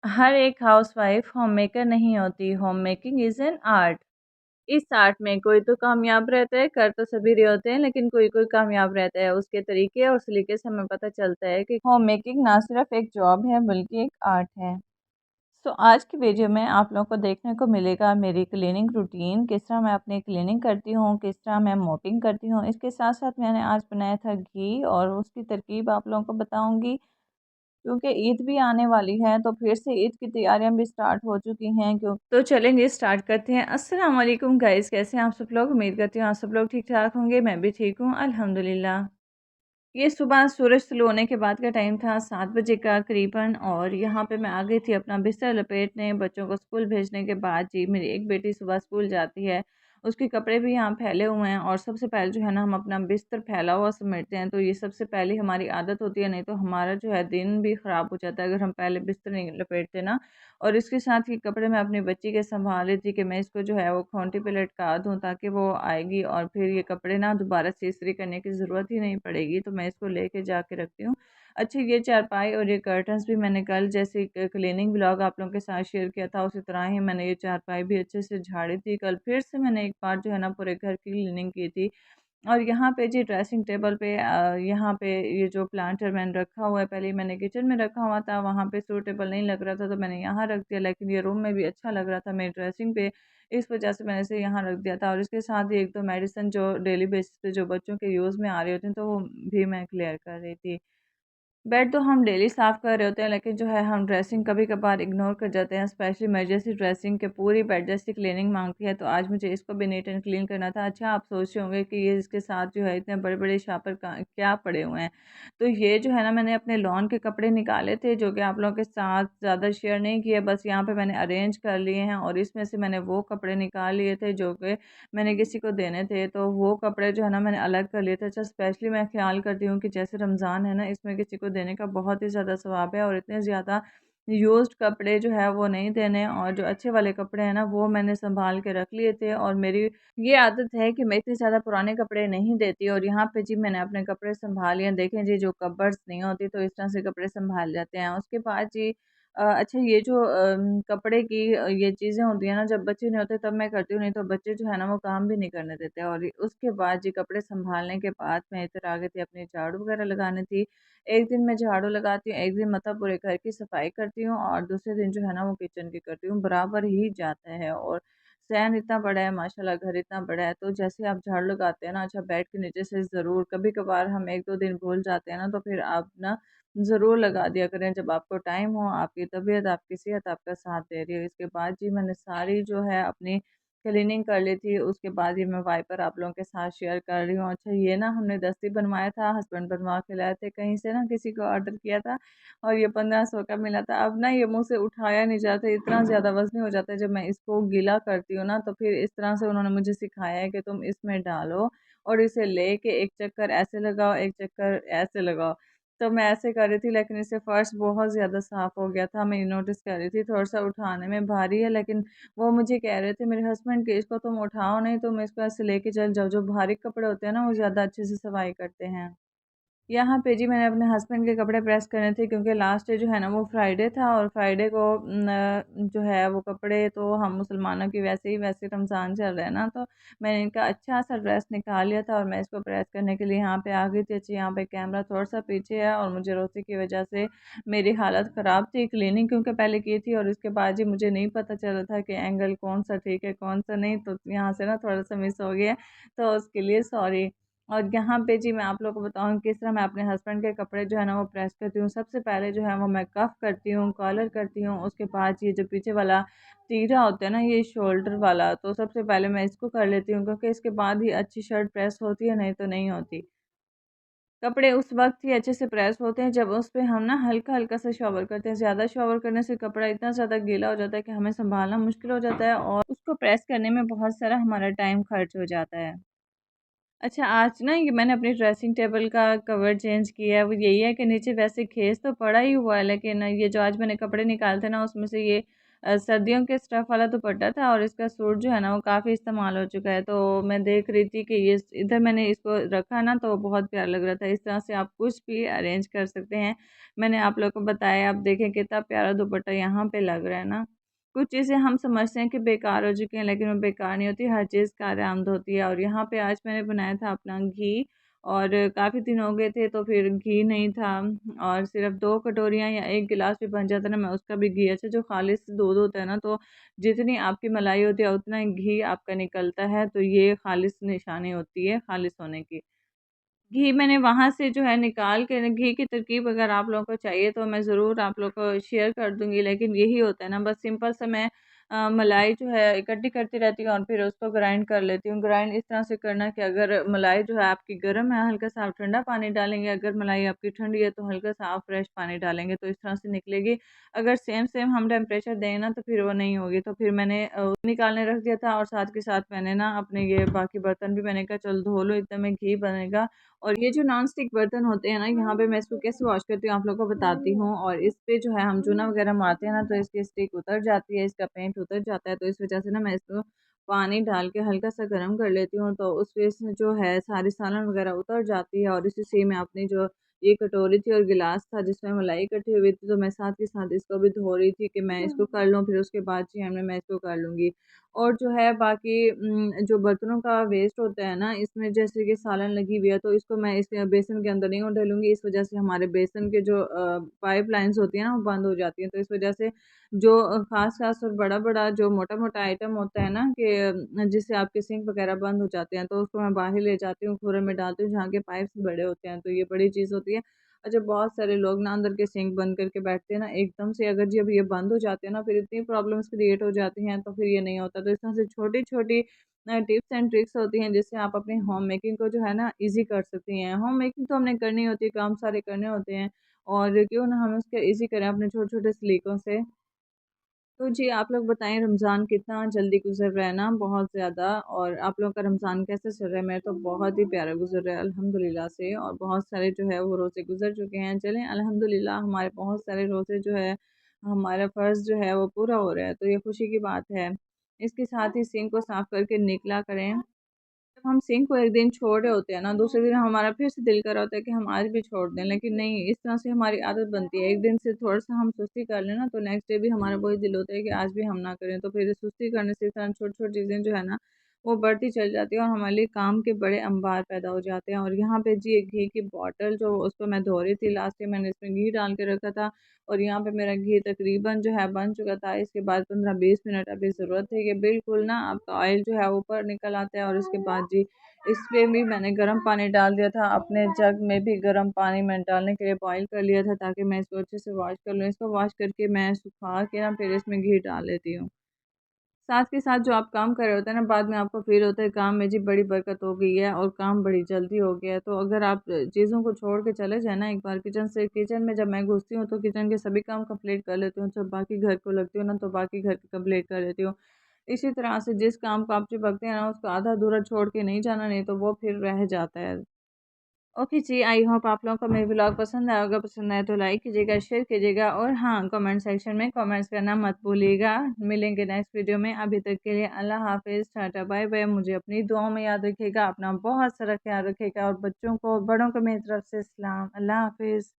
हर एक housewife homemaker नहीं होती, home making is an art. इस आर्ट में कोई तो कामयाब रहता है, कर तो सभी रहे होते हैं, लेकिन कोई-कोई कामयाब रहता है। उसके तरीके और सलीके से हमें पता चलता है कि होम मेकिंग ना सिर्फ़ एक जॉब है, बल्कि एक आर्ट है। तो आज की वीडियो में आप लोगों को देखने को मिलेगा मेरी क्लीनिंग रूटीन, किस तरह मैं अपनी क्लीनिंग करती हूँ, किस तरह मैं मॉपिंग करती हूँ। इसके साथ-साथ मैंने आज बनाया था घी और उसकी तरकीब आप लोगों को बताऊँगी। क्योंकि ईद भी आने वाली है, तो फिर से ईद की तैयारियां भी स्टार्ट हो चुकी हैं। क्यों तो चलेंगे स्टार्ट करते हैं। अस्सलाम वालेकुम गाइस, कैसे हैं आप सब लोग? उम्मीद करती हूँ आप सब लोग ठीक ठाक होंगे। मैं भी ठीक हूँ अल्हम्दुलिल्लाह। ये सुबह सूरज तुलू होने के बाद का टाइम था, 7 बजे का करीबन, और यहाँ पे मैं आ गई थी अपना बिस्तर लपेटने। बच्चों को स्कूल भेजने के बाद जी मेरी एक बेटी सुबह स्कूल जाती है, उसके कपड़े भी यहाँ फैले हुए हैं, और सबसे पहले जो है ना हम अपना बिस्तर फैला हुआ समेटते हैं। तो ये सबसे पहले हमारी आदत होती है, नहीं तो हमारा जो है दिन भी ख़राब हो जाता है अगर हम पहले बिस्तर नहीं लपेटते ना। और इसके साथ ही कपड़े मैं अपनी बच्ची के संभाल रही थी कि मैं इसको जो है वो खूंटी पे लटका दूँ, ताकि वो आएगी और फिर ये कपड़े ना दोबारा से इस्त्री करने की ज़रूरत ही नहीं पड़ेगी। तो मैं इसको लेके जाके रखती हूँ। अच्छा, ये चारपाई और ये कर्टन्स भी मैंने कल जैसे क्लीनिंग व्लॉग आप लोगों के साथ शेयर किया था, उसी तरह ही मैंने ये चारपाई भी अच्छे से झाड़ी थी। कल फिर से मैंने एक बार जो है ना पूरे घर की क्लीनिंग की थी। और यहाँ पे जी ड्रेसिंग टेबल पे यहाँ पे ये जो प्लांटर मैंने रखा हुआ है, पहले मैंने किचन में रखा हुआ था, वहाँ पे सूटेबल नहीं लग रहा था तो मैंने यहाँ रख दिया, लेकिन ये रूम में भी अच्छा लग रहा था मेरी ड्रेसिंग पे, इस वजह से मैंने इसे यहाँ रख दिया था। और इसके साथ ही एक दो मेडिसिन जो डेली बेसिस पे जो बच्चों के यूज़ में आ रही होती हैं, तो वो भी मैं क्लियर कर रही थी। बेड तो हम डेली साफ़ कर रहे होते हैं, लेकिन जो है हम ड्रेसिंग कभी-कभार इग्नोर कर जाते हैं, स्पेशली इमरजेंसी ड्रेसिंग के पूरी बेड जैसी क्लीनिंग माँगती है, तो आज मुझे इसको भी नीट एंड क्लीन करना था। अच्छा, आप सोच रहे होंगे कि ये इसके साथ जो है इतने बड़े-बड़े शापर का क्या पड़े हुए हैं। तो ये जो है ना मैंने अपने लॉन के कपड़े निकाले थे, जो कि आप लोगों के साथ ज़्यादा शेयर नहीं किए, बस यहाँ पे मैंने अरेंज कर लिए हैं, और इसमें से मैंने वो कपड़े निकाल लिए थे जो कि मैंने किसी को देने थे, तो वो कपड़े जो है ना मैंने अलग कर लिए थे। अच्छा, स्पेशली मैं ख़्याल करती हूँ कि जैसे रमज़ान है ना, इसमें किसी को देने का बहुत ही ज़्यादा सवाब है, और इतने ज़्यादा यूज़्ड कपड़े जो है वो नहीं देने, और जो अच्छे वाले कपड़े हैं ना वो मैंने सँभाल के रख लिए थे। और मेरी ये आदत है कि मैं इतने ज़्यादा पुराने कपड़े नहीं देती, और यहाँ पे जी मैंने अपने कपड़े सँभाल लिए। देखें जी, जो कबर्ड्स नहीं होती तो इस तरह से कपड़े सँभाल जाते हैं। उसके बाद जी अच्छा, ये जो कपड़े की ये चीज़ें होती हैं ना, जब बच्चे नहीं होते तब मैं करती हूँ, नहीं तो बच्चे जो है ना वो काम भी नहीं करने देते। और उसके बाद जी कपड़े सँभालने के बाद मैं इधर आ गई थी अपनी झाड़ू वगैरह लगाने थी। एक दिन मैं झाड़ू लगाती हूँ, एक दिन मतलब पूरे घर की सफाई करती हूँ, और दूसरे दिन जो है ना वो किचन की करती हूँ, बराबर ही जाता है। और सहन इतना बड़ा है माशाल्लाह, घर इतना बड़ा है, तो जैसे आप झाड़ू लगाते हैं ना, अच्छा बेड के नीचे से ज़रूर कभी-कभार हम 1-2 दिन भूल जाते हैं ना, तो फिर आप ना ज़रूर लगा दिया करें जब आपको टाइम हो, आपकी तबीयत, आपकी सेहत आपका साथ दे रही है। इसके बाद जी मैंने सारी जो है अपनी क्लीनिंग कर ली थी, उसके बाद ये मैं वाइपर आप लोगों के साथ शेयर कर रही हूँ। अच्छा, ये ना हमने दस्ती बनवाया था, हस्बैंड बनवा के लाए थे कहीं से ना, किसी को ऑर्डर किया था, और ये 1500 का मिला था। अब ना ये मुँह से उठाया नहीं जाता, इतना ज़्यादा वज़नी हो जाता है जब मैं इसको गीला करती हूँ ना, तो फिर इस तरह से उन्होंने मुझे सिखाया है कि तुम इसमें डालो और इसे लेके एक चक्कर ऐसे लगाओ, एक चक्कर ऐसे लगाओ। तो मैं ऐसे कर रही थी, लेकिन इससे फ़र्श बहुत ज़्यादा साफ़ हो गया था। मैं ये नोटिस कर रही थी, थोड़ा-सा उठाने में भारी है, लेकिन वो मुझे कह रहे थे मेरे हस्बैंड कि इसको तुम उठाओ नहीं, तुम इसको ऐसे लेके चल जाओ। जो भारी कपड़े होते हैं ना, वो ज़्यादा अच्छे से सफाई करते हैं। यहाँ पे जी मैंने अपने हस्बैंड के कपड़े प्रेस करने थे, क्योंकि लास्ट डे जो है ना वो फ्राइडे था, और फ्राइडे को जो है वो कपड़े तो हम मुसलमानों की वैसे ही वैसे रमज़ान चल रहा है ना, तो मैंने इनका अच्छा सा ड्रेस निकाल लिया था और मैं इसको प्रेस करने के लिए यहाँ पे आ गई थी। अच्छा, यहाँ पे कैमरा थोड़ा सा पीछे है, और मुझे रोटी की वजह से मेरी हालत ख़राब थी। क्लीनिंग क्योंकि पहले की थी, और उसके बाद जी मुझे नहीं पता चल रहा था कि एंगल कौन सा ठीक है कौन सा नहीं, तो यहाँ से ना थोड़ा सा मिस हो गया, तो उसके लिए सॉरी। और यहाँ पे जी मैं आप लोगों को बताऊँ किस तरह मैं अपने हस्बैंड के कपड़े जो है ना वो प्रेस करती हूँ। सबसे पहले जो है वो मैं कफ करती हूँ, कॉलर करती हूँ, उसके बाद ये जो पीछे वाला तीरा होता है ना, ये शोल्डर वाला, तो सबसे पहले मैं इसको कर लेती हूँ, क्योंकि इसके बाद ही अच्छी शर्ट प्रेस होती है, नहीं तो नहीं होती। कपड़े उस वक़्त ही अच्छे से प्रेस होते हैं जब उस पे हम ना हल्का-हल्का सा शॉवर करते हैं। ज़्यादा शॉवर करने से कपड़ा इतना ज़्यादा गीला हो जाता है कि हमें सँभालना मुश्किल हो जाता है, और उसको प्रेस करने में बहुत सारा हमारा टाइम खर्च हो जाता है। अच्छा, आज ना ये मैंने अपनी ड्रेसिंग टेबल का कवर चेंज किया है, वो यही है कि नीचे वैसे खेस तो पड़ा ही हुआ है, लेकिन ये जो आज मैंने कपड़े निकाले थे ना उसमें से ये सर्दियों के स्टफ़ वाला दुपट्टा था और इसका सूट जो है ना वो काफ़ी इस्तेमाल हो चुका है। तो मैं देख रही थी कि ये इधर मैंने इसको रखा ना तो बहुत प्यारा लग रहा था। इस तरह से आप कुछ भी अरेंज कर सकते हैं। मैंने आप लोगों को बताया, आप देखें कितना प्यारा दुपट्टा यहाँ पे लग रहा है ना। कुछ चीज़ें हम समझते हैं कि बेकार हो चुकी हैं, लेकिन वो बेकार नहीं होती, हर चीज़ कारआमद होती है। और यहाँ पे आज मैंने बनाया था अपना घी, और काफ़ी दिन हो गए थे तो फिर घी नहीं था, और सिर्फ 2 कटोरियाँ या 1 गिलास भी बन जाता ना, मैं उसका भी घी, अच्छा जो खालिस दूध होता है ना, तो जितनी आपकी मलाई होती है उतना ही घी आपका निकलता है, तो ये खालिस निशानी होती है खालिस होने की। घी मैंने वहाँ से जो है निकाल के ना, घी की तरकीब अगर आप लोगों को चाहिए तो मैं ज़रूर आप लोगों को शेयर कर दूँगी, लेकिन यही होता है ना, बस सिंपल सा मैं मलाई जो है इकट्ठी करती रहती हूँ और फिर उसको ग्राइंड कर लेती हूँ। ग्राइंड इस तरह से करना कि अगर मलाई जो है आपकी गर्म है, हल्का सा आप ठंडा पानी डालेंगे, अगर मलाई आपकी ठंडी है तो हल्का सा आप फ्रेश पानी डालेंगे, तो इस तरह से निकलेगी। अगर सेम सेम हम टेम्परेचर दें ना तो फिर वो नहीं होगी। तो फिर मैंने निकालने रख दिया था, और साथ के साथ मैंने ना अपने ये बाकी बर्तन भी मैंने कहा चलो धो लो, इतने में घी बनेगा। और ये जो नॉन स्टिक बर्तन होते हैं ना, यहाँ पे मैं इसको कैसे वॉश करती हूँ आप लोगों को बताती हूँ। और इस पे जो है हम चूना वगैरह मारते हैं ना, तो इसकी स्टिक उतर जाती है, इसका पेंट उतर जाता है, तो इस वजह से ना मैं इसको पानी डाल के हल्का सा गर्म कर लेती हूँ, तो उस वजह से जो है सारी सालन वगैरह उतर जाती है। और इसी से मैं अपनी जो ये कटोरी थी और गिलास था जिसमें मलाई इकट्ठी हुई थी, तो मैं साथ के साथ इसको भी धो रही थी कि मैं इसको कर लूँ, फिर उसके बाद जी मैं इसको कर लूँगी। और जो है बाकी जो बर्तनों का वेस्ट होता है ना, इसमें जैसे कि सालन लगी हुई है, तो इसको मैं इस बेसन के अंदर नहीं डालूँगी, इस वजह से हमारे बेसन के जो पाइप लाइन्स होती हैं ना, वो बंद हो जाती हैं। तो इस वजह से जो ख़ास-ख़ास और बड़ा-बड़ा जो मोटा-मोटा आइटम होता है ना कि जिससे आपके सिंक वग़ैरह बंद हो जाते हैं, तो उसको मैं बाहर ले जाती हूँ, कूड़े में डालती हूँ, जहाँ के पाइप्स बड़े होते हैं, तो ये बड़ी चीज़ होती है। अच्छा, बहुत सारे लोग ना अंदर के सिंक बंद करके बैठते हैं ना, एकदम से अगर जब ये बंद हो जाते हैं ना, फिर इतनी प्रॉब्लम्स क्रिएट हो जाती हैं, तो फिर ये नहीं होता। तो इस तरह से छोटी-छोटी टिप्स एंड ट्रिक्स होती हैं, जिससे आप अपनी होम मेकिंग को जो है ना ईज़ी कर सकती हैं। होम मेकिंग तो हमने करनी होती है, काम सारे करने होते हैं, और क्यों ना हम उसको ईज़ी करें अपने छोटे-छोटे सलीकों से। तो जी, आप लोग बताएँ, रमज़ान कितना जल्दी गुज़र रहा है ना, बहुत ज़्यादा। और आप लोगों का रमज़ान कैसे चल रहा है? मेरा तो बहुत ही प्यारा गुज़र रहा है अल्हम्दुलिल्लाह से, और बहुत सारे जो है वो रोज़े गुज़र चुके हैं। चलें अल्हम्दुलिल्लाह, हमारे बहुत सारे रोज़े जो है, हमारा फ़र्ज़ जो है वो पूरा हो रहा है, तो ये खुशी की बात है। इसके साथ ही सिंक को साफ़ करके निकला करें। जब हम सिंक को एक दिन छोड़ रहे होते हैं ना, दूसरे दिन हमारा फिर से दिल कर रहा होता है कि हम आज भी छोड़ दें, लेकिन नहीं, इस तरह से हमारी आदत बनती है। एक दिन से थोड़ा-सा हम सुस्ती कर लें ना, तो नेक्स्ट डे भी हमारा वही दिल होता है कि आज भी हम ना करें। तो फिर सुस्ती करने से इस तरह छोटी-छोटी चीज़ें जो है ना, वो बढ़ती चली जाती है, और हमारे लिए काम के बड़े अंबार पैदा हो जाते हैं। और यहाँ पे जी एक घी की बॉटल जो उसको मैं धो रही थी, लास्ट टाइम मैंने इसमें घी डाल के रखा था, और यहाँ पे मेरा घी तकरीबन जो है बन चुका था। इसके बाद 15-20 मिनट अभी ज़रूरत है कि बिल्कुल ना आपका ऑयल जो है ऊपर निकल आता है। और उसके बाद जी इसमें भी मैंने गर्म पानी डाल दिया था, अपने जग में भी गर्म पानी मैंने डालने के लिए बॉयल कर लिया था, ताकि मैं इसको अच्छे से वॉश कर लूँ। इसको वॉश करके मैं सुखा के ना फिर इसमें घी डाल लेती हूँ। साथ के साथ जो आप काम कर रहे होते हैं ना, बाद में आपको फ़ील होता है काम में जी बड़ी बरकत हो गई है और काम बड़ी जल्दी हो गया है। तो अगर आप चीज़ों को छोड़ के चले जाएँ ना एक बार किचन में जब मैं घुसती हूँ तो किचन के सभी काम कंप्लीट कर लेती हूँ। जब बाकी घर को लगती हूँ ना, तो बाकी घर के कंप्लीट कर लेती हूँ। इसी तरह से जिस काम को आप चिपकते हैं ना, उसको आधा-अधूरा छोड़ के नहीं जाना, नहीं तो वो फिर रह जाता है। ओके जी, आई होप आप लोगों को मेरा व्लॉग पसंद आया होगा। पसंद आया तो लाइक कीजिएगा, शेयर कीजिएगा, और हाँ, कमेंट सेक्शन में कमेंट्स करना मत भूलिएगा। मिलेंगे नेक्स्ट वीडियो में। अभी तक के लिए अल्लाह हाफ़िज़, टाटा, बाय बाय। मुझे अपनी दुआओं में याद रखिएगा, अपना बहुत सारा ख्याल रखिएगा, और बच्चों को, बड़ों को मेरी तरफ से सलाम। अल्लाह हाफ़िज़।